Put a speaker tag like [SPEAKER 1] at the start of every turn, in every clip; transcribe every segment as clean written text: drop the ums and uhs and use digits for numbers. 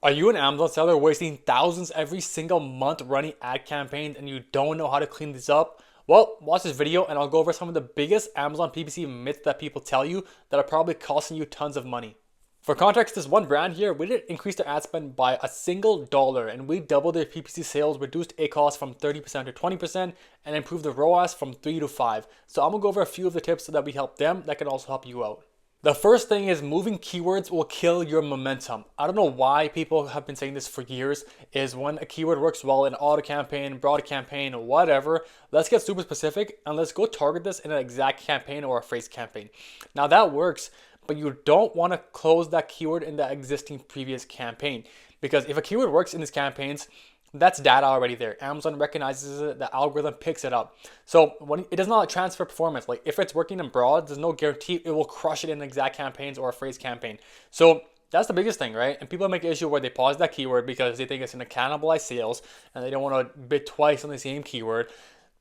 [SPEAKER 1] Are you an Amazon seller wasting thousands every single month running ad campaigns and you don't know how to clean this up? Well, watch this video and I'll go over some of the biggest Amazon PPC myths that people tell you that are probably costing you tons of money. For context, this one brand here, we didn't increase their ad spend by a single dollar and we doubled their PPC sales, reduced ACoS from 30% to 20% and improved the ROAS from 3 to 5. So I'm gonna go over a few of the tips so that we help them that can also help you out. The first thing is moving keywords will kill your momentum. I don't know why people have been saying this for years, is when a keyword works well in auto campaign, broad campaign, whatever, let's get super specific and let's go target this in an exact campaign or a phrase campaign. Now that works, but you don't want to close that keyword in the existing previous campaign, because if a keyword works in these campaigns, that's data already there. Amazon recognizes it, the algorithm picks it up. So when it does not transfer performance, like if it's working in broad, there's no guarantee it will crush it in exact campaigns or a phrase campaign. So that's the biggest thing, right? And people make an issue where they pause that keyword because they think it's going to cannibalize sales and they don't want to bid twice on the same keyword.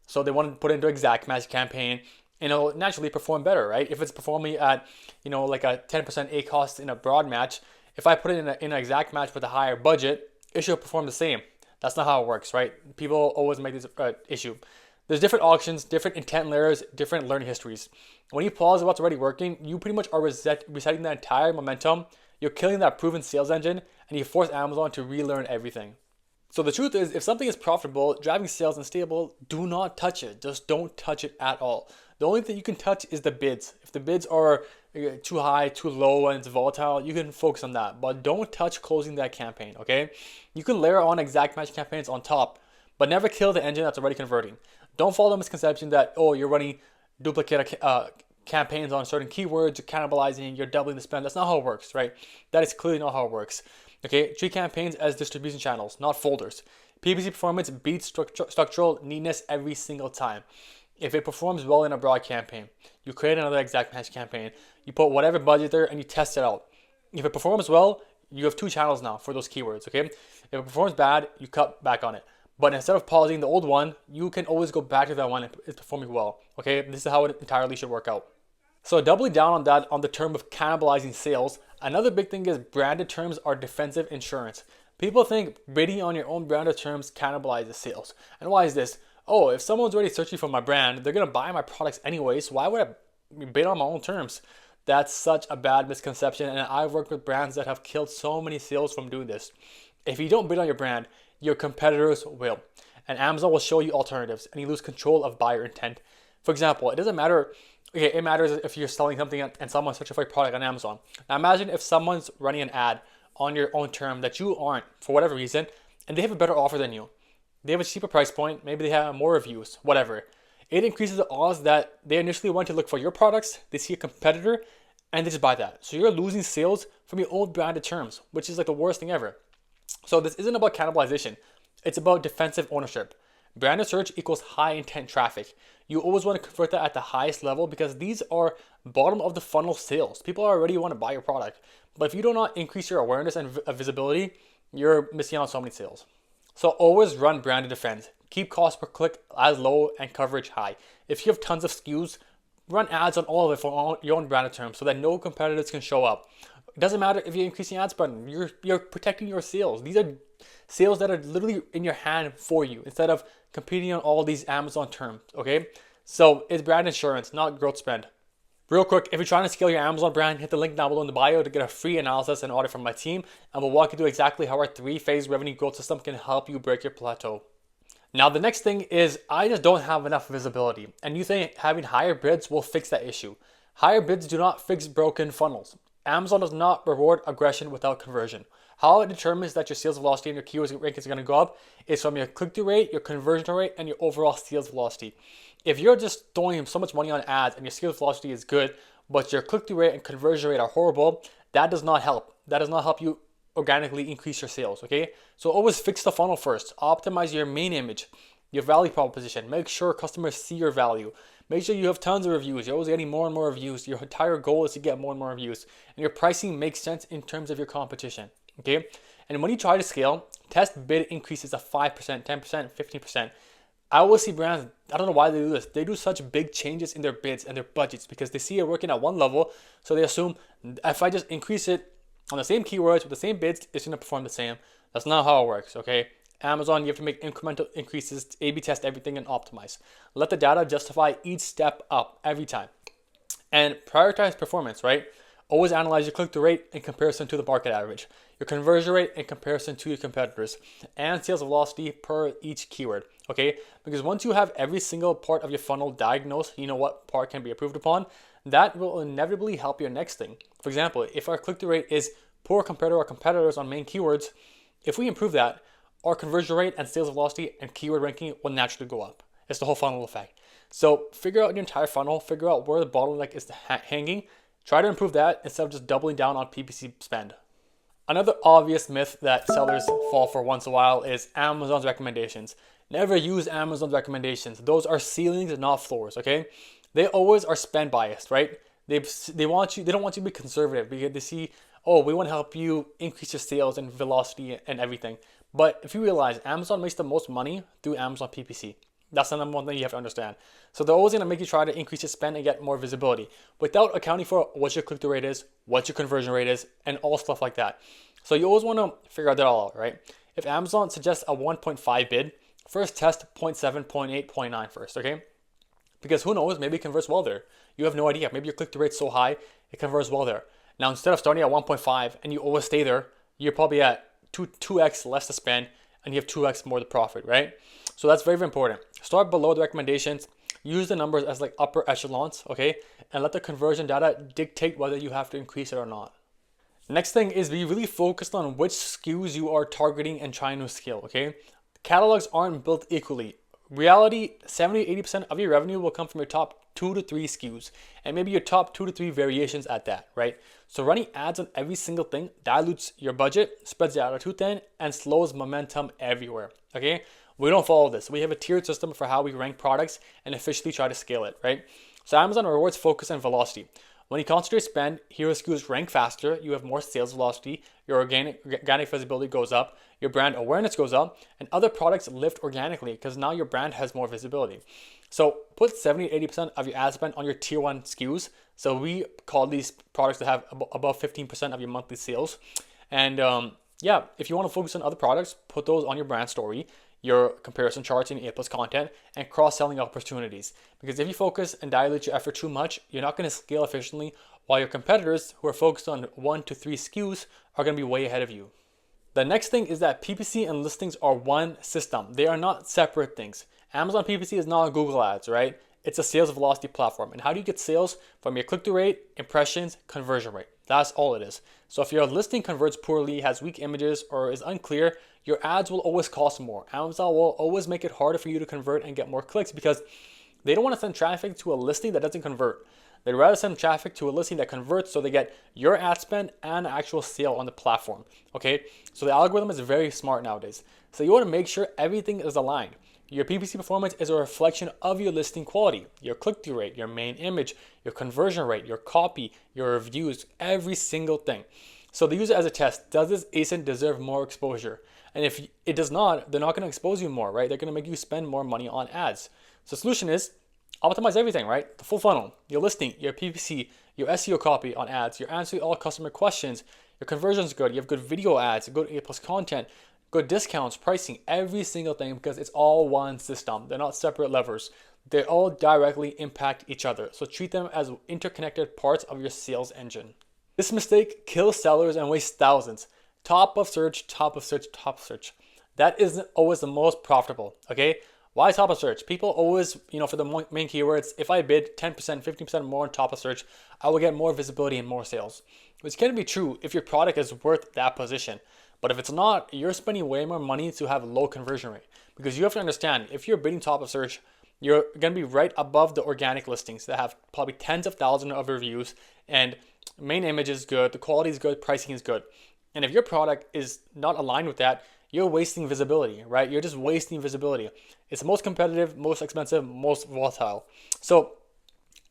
[SPEAKER 1] So they want to put it into exact match campaign and it'll naturally perform better, right? If it's performing at, like a 10% ACoS in a broad match, if I put it in an exact match with a higher budget, it should perform the same. That's not how it works, right? People always make this issue. There's different auctions, different intent layers, different learning histories. When you pause what's already working, you pretty much are resetting the entire momentum. You're killing that proven sales engine, and you force Amazon to relearn everything. So the truth is, if something is profitable, driving sales and stable, do not touch it. Just don't touch it at all. The only thing you can touch is the bids. If the bids are too high, too low, and it's volatile, you can focus on that. But don't touch closing that campaign, okay? You can layer on exact match campaigns on top, but never kill the engine that's already converting. Don't follow the misconception that, you're running duplicate campaigns on certain keywords, you're cannibalizing, you're doubling the spend. That's not how it works, right? That is clearly not how it works. Okay, treat campaigns as distribution channels, not folders. PPC performance beats structural neatness every single time. If it performs well in a broad campaign, you create another exact match campaign, you put whatever budget there and you test it out. If it performs well, you have two channels now for those keywords, okay? If it performs bad, you cut back on it. But instead of pausing the old one, you can always go back to that one if it's performing well, okay? This is how it entirely should work out. So doubling down on that, on the term of cannibalizing sales, another big thing is branded terms are defensive insurance. People think bidding on your own branded terms cannibalizes sales. And why is this? If someone's already searching for my brand, they're going to buy my products anyway, so why would I bid on my own terms? That's such a bad misconception, and I've worked with brands that have killed so many sales from doing this. If you don't bid on your brand, your competitors will, and Amazon will show you alternatives, and you lose control of buyer intent. For example, it doesn't matter, it matters if you're selling something and someone's searching for a product on Amazon. Now imagine if someone's running an ad on your own term that you aren't, for whatever reason, and they have a better offer than you. They have a cheaper price point, maybe they have more reviews, whatever. It increases the odds that they initially went to look for your products, they see a competitor, and they just buy that. So you're losing sales from your own branded terms, which is like the worst thing ever. So this isn't about cannibalization, it's about defensive ownership. Branded search equals high intent traffic. You always want to convert that at the highest level because these are bottom of the funnel sales. People already want to buy your product. But if you do not increase your awareness and visibility, you're missing out on so many sales. So always run branded defense. Keep cost per click as low and coverage high. If you have tons of SKUs, run ads on all of it for your own branded terms so that no competitors can show up. It doesn't matter if you're increasing ad spend, you're protecting your sales. These are sales that are literally in your hand for you instead of competing on all these Amazon terms, okay? So it's brand insurance, not growth spend. Real quick, if you're trying to scale your Amazon brand, hit the link down below in the bio to get a free analysis and audit from my team, and we'll walk you through exactly how our 3-phase revenue growth system can help you break your plateau. Now, the next thing is I just don't have enough visibility, and you think having higher bids will fix that issue. Higher bids do not fix broken funnels. Amazon does not reward aggression without conversion. How it determines that your sales velocity and your keywords rankings are going to go up is from your click-through rate, your conversion rate, and your overall sales velocity. If you're just throwing so much money on ads and your sales velocity is good, but your click-through rate and conversion rate are horrible, that does not help. That does not help you organically increase your sales, okay? So always fix the funnel first. Optimize your main image, your value proposition. Make sure customers see your value. Make sure you have tons of reviews. You're always getting more and more reviews. Your entire goal is to get more and more reviews. And your pricing makes sense in terms of your competition, okay? And when you try to scale, test bid increases of 5%, 10%, 15%. I always see brands, I don't know why they do this. They do such big changes in their bids and their budgets because they see it working at one level. So they assume if I just increase it On the same keywords with the same bids, it's going to perform the same. That's not how it works, okay? Amazon, you have to make incremental increases, A/B test everything and optimize. Let the data justify each step up every time. And prioritize performance, right? Always analyze your click-through rate in comparison to the market average, your conversion rate in comparison to your competitors, and sales velocity per each keyword, okay? Because once you have every single part of your funnel diagnosed, you know what part can be improved upon, that will inevitably help your next thing. For example, if our click-through rate is poor compared to our competitors on main keywords, if we improve that, our conversion rate and sales velocity and keyword ranking will naturally go up. It's the whole funnel effect. So figure out your entire funnel, figure out where the bottleneck is hanging, try to improve that instead of just doubling down on PPC spend. Another obvious myth that sellers fall for once in a while is Amazon's recommendations. Never use Amazon's recommendations. Those are ceilings and not floors, okay? They always are spend biased, right? They don't want you to be conservative because they see, oh, we want to help you increase your sales and velocity and everything. But if you realize Amazon makes the most money through Amazon PPC, that's the number one thing you have to understand. So they're always going to make you try to increase your spend and get more visibility without accounting for what your click-through rate is, what your conversion rate is, and all stuff like that. So you always want to figure that all out, right? If Amazon suggests a 1.5 bid, first test 0.7, 0.8, 0.9 first, okay? Because who knows, maybe it converts well there. You have no idea. Maybe your click-through rate's so high, it converts well there. Now, instead of starting at 1.5 and you always stay there, you're probably at 2x less to spend and you have 2x more to profit, right? So that's very, very important. Start below the recommendations. Use the numbers as like upper echelons, okay? And let the conversion data dictate whether you have to increase it or not. Next thing is be really focused on which SKUs you are targeting and trying to scale, okay? Catalogs aren't built equally. Reality, 70-80% of your revenue will come from your top 2 to 3 SKUs and maybe your top 2 to 3 variations at that, right? So running ads on every single thing dilutes your budget, spreads the data too thin, and slows momentum everywhere, okay? We don't follow this. We have a tiered system for how we rank products and efficiently try to scale it, right? So Amazon rewards focus and velocity. When you concentrate spend, hero SKUs rank faster, you have more sales velocity, your organic visibility goes up, your brand awareness goes up, and other products lift organically because now your brand has more visibility. So put 70-80% of your ad spend on your tier 1 SKUs. So we call these products that have above 15% of your monthly sales. And yeah, if you want to focus on other products, put those on your brand story, your comparison charts and ACoS content, and cross-selling opportunities. Because if you focus and dilute your effort too much, you're not going to scale efficiently, while your competitors who are focused on 1 to 3 SKUs are going to be way ahead of you. The next thing is that PPC and listings are one system. They are not separate things. Amazon PPC is not Google Ads, right? It's a sales velocity platform. And how do you get sales? From your click-through rate, impressions, conversion rate. That's all it is. So if your listing converts poorly, has weak images, or is unclear, your ads will always cost more. Amazon will always make it harder for you to convert and get more clicks because they don't want to send traffic to a listing that doesn't convert. They'd rather send traffic to a listing that converts so they get your ad spend and actual sale on the platform, okay? So the algorithm is very smart nowadays. So you want to make sure everything is aligned. Your PPC performance is a reflection of your listing quality, your click-through rate, your main image, your conversion rate, your copy, your reviews, every single thing. So they use it as a test. Does this ASIN deserve more exposure? And if it does not, they're not going to expose you more, right? They're going to make you spend more money on ads. So the solution is optimize everything, right? The full funnel, your listing, your PPC, your SEO copy on ads, you're answering all customer questions, your conversion's good, you have good video ads, good ACoS content, good discounts, pricing, every single thing, because it's all one system. They're not separate levers. They all directly impact each other. So treat them as interconnected parts of your sales engine. This mistake kills sellers and wastes thousands. Top of search, top of search, top of search. That isn't always the most profitable, okay? Why top of search? People always, for the main keywords, if I bid 10%, 15% more on top of search, I will get more visibility and more sales. Which can be true if your product is worth that position. But if it's not, you're spending way more money to have a low conversion rate. Because you have to understand, if you're bidding top of search, you're going to be right above the organic listings that have probably tens of thousands of reviews, and main image is good, the quality is good, pricing is good. And if your product is not aligned with that, you're wasting visibility, right? You're just wasting visibility. It's the most competitive, most expensive, most volatile. So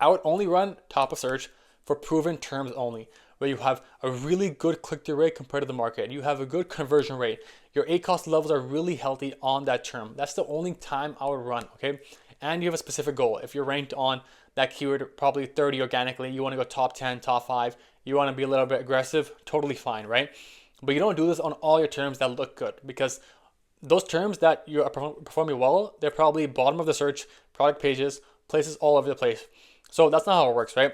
[SPEAKER 1] I would only run top of search for proven terms only, where you have a really good click-through rate compared to the market. You have a good conversion rate. Your ACoS levels are really healthy on that term. That's the only time I would run, okay? And you have a specific goal. If you're ranked on that keyword, probably 30 organically, you want to go top 10, top 5, you want to be a little bit aggressive, totally fine, right? But you don't do this on all your terms that look good, because those terms that you are performing well, they're probably bottom of the search, product pages, places all over the place. So that's not how it works, right?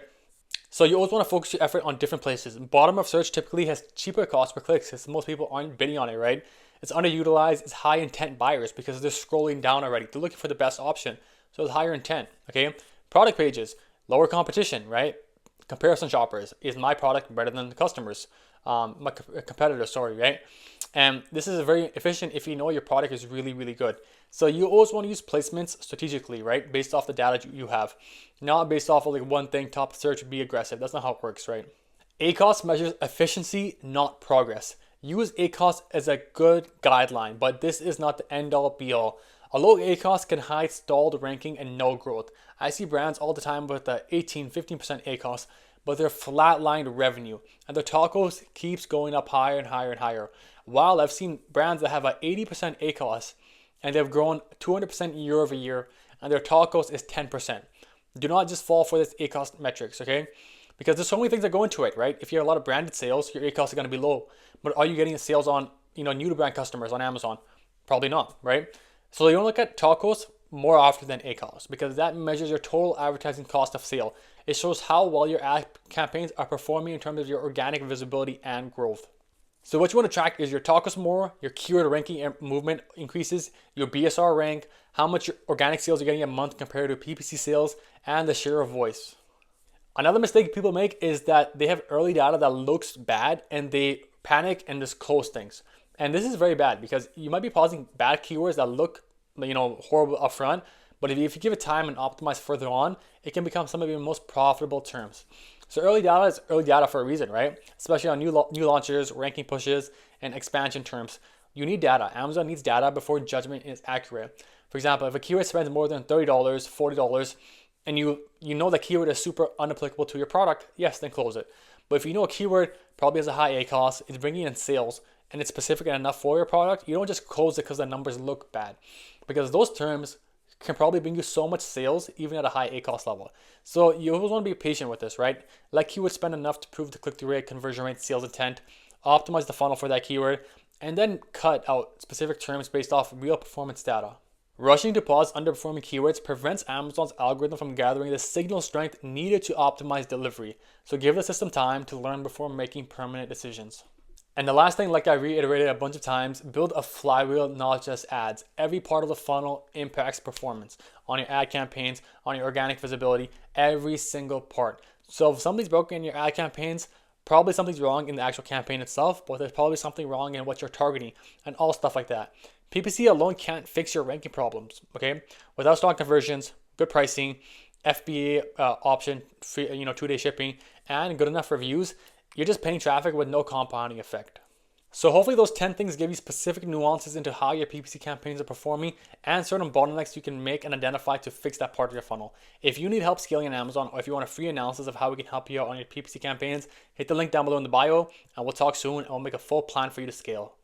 [SPEAKER 1] So you always want to focus your effort on different places. Bottom of search typically has cheaper cost per click because most people aren't bidding on it, right? It's underutilized, it's high intent buyers because they're scrolling down already. They're looking for the best option. So it's higher intent, okay? Product pages, lower competition, right? Comparison shoppers. Is my product better than the customers? My competitor, sorry, right? And this is very efficient if you know your product is really, really good. So you always want to use placements strategically, right? Based off the data you have, not based off of like one thing, top search, be aggressive. That's not how it works, right? ACoS measures efficiency, not progress. Use ACoS as a good guideline, but this is not the end all be all. A low ACoS can hide stalled ranking and no growth. I see brands all the time with the 18-15% ACoS, but they're flatlined revenue, and their TACoS keeps going up higher and higher and higher. While I've seen brands that have an 80% ACoS and they've grown 200% year over year, and their TACoS is 10%. Do not just fall for this ACoS metrics, okay? Because there's so many things that go into it, right? If you have a lot of branded sales, your ACoS is going to be low. But are you getting sales on, new to brand customers on Amazon? Probably not, right? So you want to look at TACoS more often than ACoS, because that measures your total advertising cost of sale. It shows how well your ad campaigns are performing in terms of your organic visibility and growth. So what you want to track is your TACoS more, your keyword ranking and movement increases, your BSR rank, how much your organic sales you're getting a month compared to PPC sales, and the share of voice. Another mistake people make is that they have early data that looks bad and they panic and just close things. And this is very bad because you might be pausing bad keywords that look, horrible upfront, but if you give it time and optimize further on, it can become some of your most profitable terms. So early data is early data for a reason, right? Especially on new launches, ranking pushes, and expansion terms. You need data. Amazon needs data before judgment is accurate. For example, if a keyword spends more than $30, $40, and you know the keyword is super unapplicable to your product, yes, then close it. But if you know a keyword probably has a high ACoS, it's bringing in sales, and it's specific enough for your product, you don't just close it because the numbers look bad. Because those terms can probably bring you so much sales even at a high ACoS level. So you always want to be patient with this, right? Let keywords spend enough to prove the click-through rate, conversion rate, sales intent, optimize the funnel for that keyword, and then cut out specific terms based off real performance data. Rushing to pause underperforming keywords prevents Amazon's algorithm from gathering the signal strength needed to optimize delivery. So give the system time to learn before making permanent decisions. And the last thing, like I reiterated a bunch of times, build a flywheel, not just ads. Every part of the funnel impacts performance on your ad campaigns, on your organic visibility, every single part. So if something's broken in your ad campaigns, probably something's wrong in the actual campaign itself, but there's probably something wrong in what you're targeting and all stuff like that. PPC alone can't fix your ranking problems, okay? Without strong conversions, good pricing, FBA option, free, 2-day shipping, and good enough reviews, you're just paying traffic with no compounding effect. So hopefully those 10 things give you specific nuances into how your PPC campaigns are performing and certain bottlenecks you can make and identify to fix that part of your funnel. If you need help scaling on Amazon, or if you want a free analysis of how we can help you out on your PPC campaigns, hit the link down below in the bio, and we'll talk soon and we'll make a full plan for you to scale.